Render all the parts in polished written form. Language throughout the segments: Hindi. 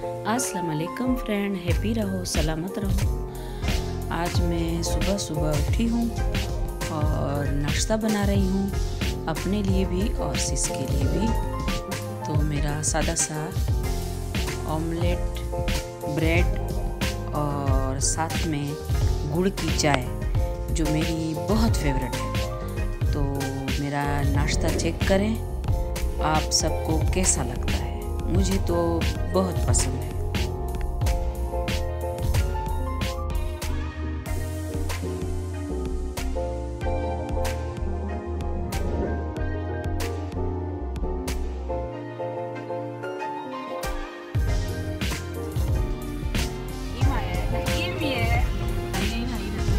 अस्सलाम वालेकुम फ्रेंड, हैप्पी रहो, सलामत रहो। आज मैं सुबह सुबह उठी हूँ और नाश्ता बना रही हूँ अपने लिए भी और सिस के लिए भी। तो मेरा सादा सा ऑमलेट, ब्रेड और साथ में गुड़ की चाय जो मेरी बहुत फेवरेट है। तो मेरा नाश्ता चेक करें, आप सबको कैसा लगता है। मुझे तो बहुत पसंद है।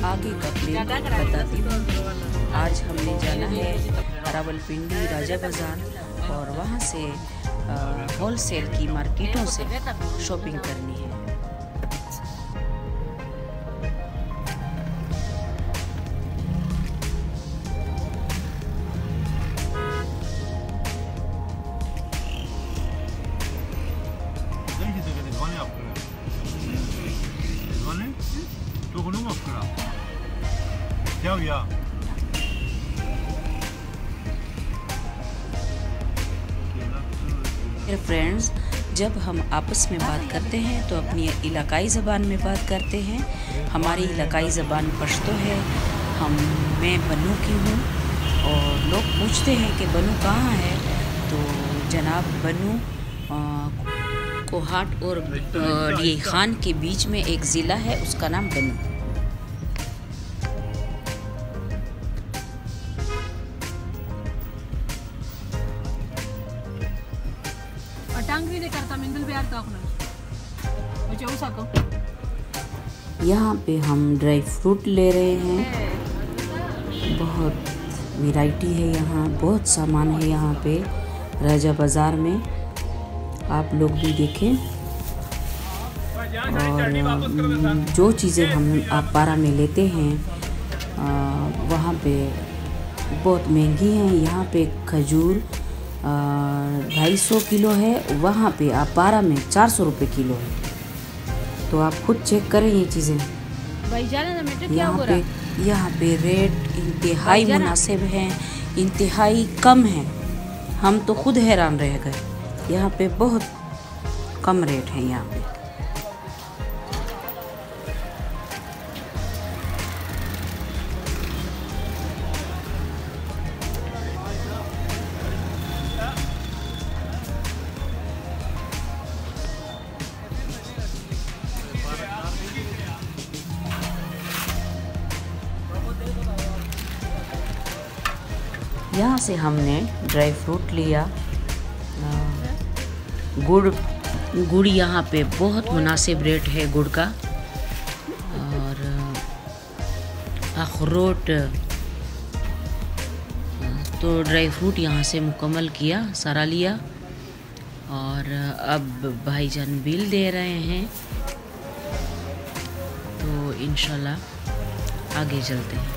आगे का प्लान बताती हूँ। आज हमने जाना है रावलपिंडी राजा बाज़ार और वहाँ से होलसेल की मार्केटों से शॉपिंग करनी है। मेरे फ्रेंड्स, जब हम आपस में बात करते हैं तो अपनी इलाकाई ज़बान में बात करते हैं। हमारी इलाकाई ज़बान पश्तो है। मैं बनू की हूँ और लोग पूछते हैं कि बनू कहाँ है। तो जनाब बनू कोहाट और ये खान के बीच में एक ज़िला है, उसका नाम बनू। यहाँ पे हम ड्राई फ्रूट ले रहे हैं। बहुत वैरायटी है यहाँ, बहुत सामान है यहाँ पे राजा बाज़ार में। आप लोग भी देखें। और जो चीज़ें हम आप पारा में लेते हैं वहाँ पे बहुत महंगी हैं। यहाँ पे खजूर 250 किलो है, वहाँ पे आप पारा में 400 रुपये किलो है। तो आप खुद चेक करें ये चीज़ें। यहाँ पे रेट इंतहाई मुनासिब हैं, इंतहाई कम हैं। हम तो खुद हैरान रह गए। यहाँ पे बहुत कम रेट है यहाँ पे। यहाँ से हमने ड्राई फ्रूट लिया। गुड़ यहाँ पे बहुत मुनासिब रेट है गुड़ का। और अखरोट, तो ड्राई फ्रूट यहाँ से मुकम्मल किया, सारा लिया। और अब भाईजान बिल दे रहे हैं, तो इंशाल्लाह आगे चलते हैं।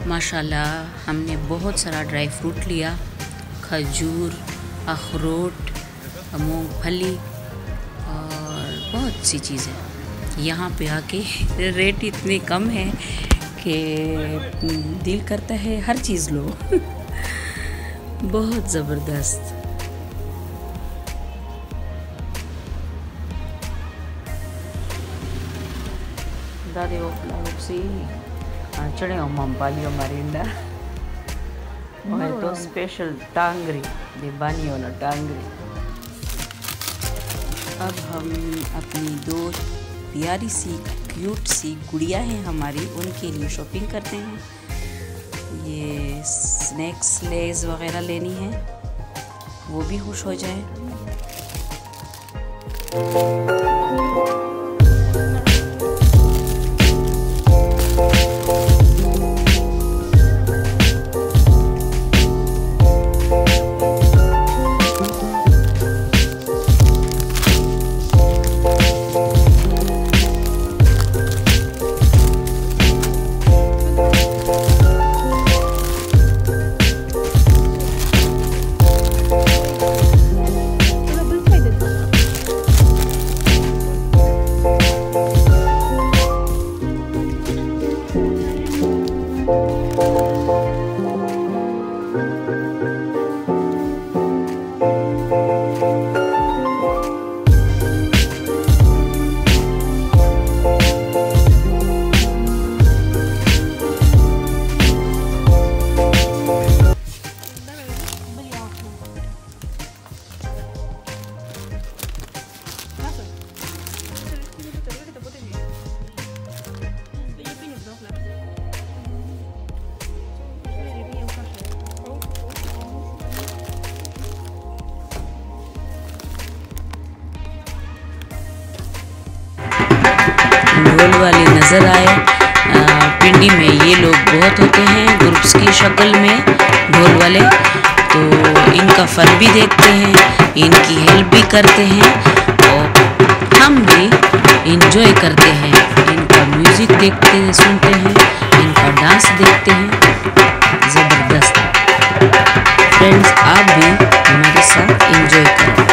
माशाल्लाह हमने बहुत सारा ड्राई फ्रूट लिया, खजूर, अखरोट, मूंगफली और बहुत सी चीज़ें। यहाँ पे आके रेट इतने कम है कि दिल करता है हर चीज़ लो। बहुत ज़बरदस्त। दादी वो फ्लाउक्सी चढ़े मम्पालियो मरिंदा और तो स्पेशल टांगरी दे बानी वाला टांगरी। अब हम अपनी दो प्यारी सी क्यूट सी गुड़िया हैं हमारी, उनके लिए शॉपिंग करते हैं। ये स्नैक्स लेज वगैरह लेनी है, वो भी खुश हो जाए। ढोल वाले नज़र आए। पिंडी में ये लोग बहुत होते हैं ग्रुप्स की शक्ल में, ढोल वाले। तो इनका फन भी देखते हैं, इनकी हेल्प भी करते हैं और हम भी इंजॉय करते हैं। इनका म्यूज़िक देखते हैं, सुनते हैं, इनका डांस देखते हैं। ज़बरदस्त। फ्रेंड्स, आप भी हमारे साथ इंजॉय करें।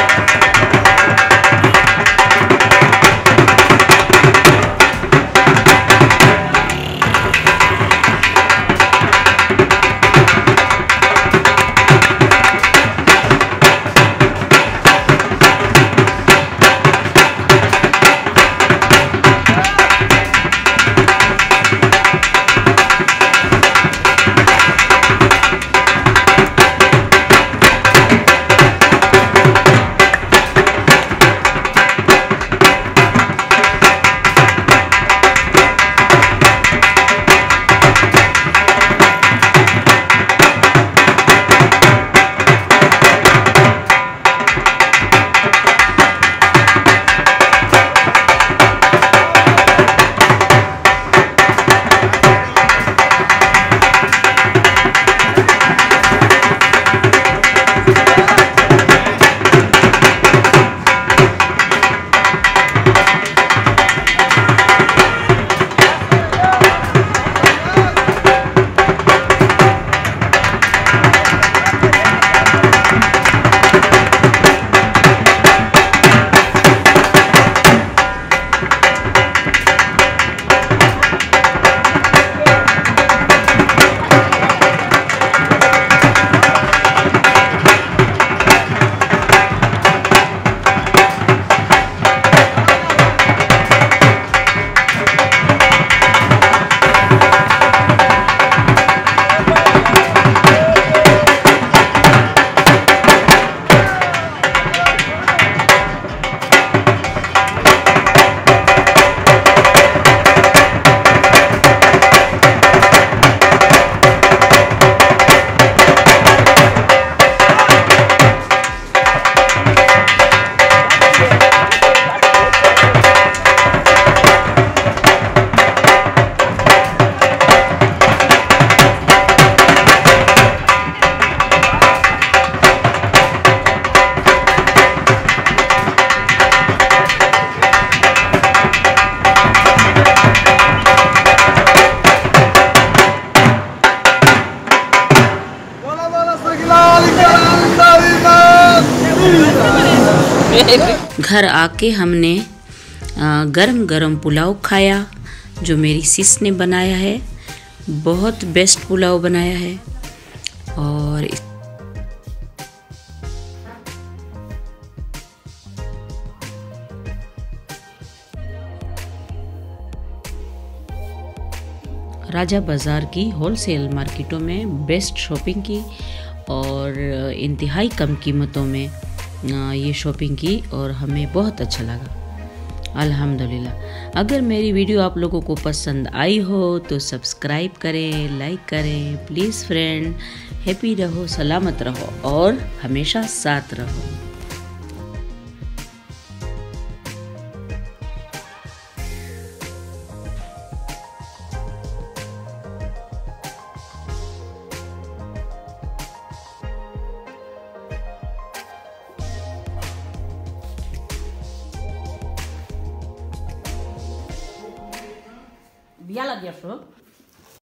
घर आके हमने गरम गरम पुलाव खाया जो मेरी सिस ने बनाया है। बहुत बेस्ट पुलाव बनाया है। और राजा बाज़ार की होलसेल मार्केटों में बेस्ट शॉपिंग की और इंतहाई कम कीमतों में ये शॉपिंग की और हमें बहुत अच्छा लगा अल्हम्दुलिल्लाह। अगर मेरी वीडियो आप लोगों को पसंद आई हो तो सब्सक्राइब करें, लाइक करें प्लीज़ फ्रेंड। हैप्पी रहो, सलामत रहो और हमेशा साथ रहो। Biar lagi ya, Bro.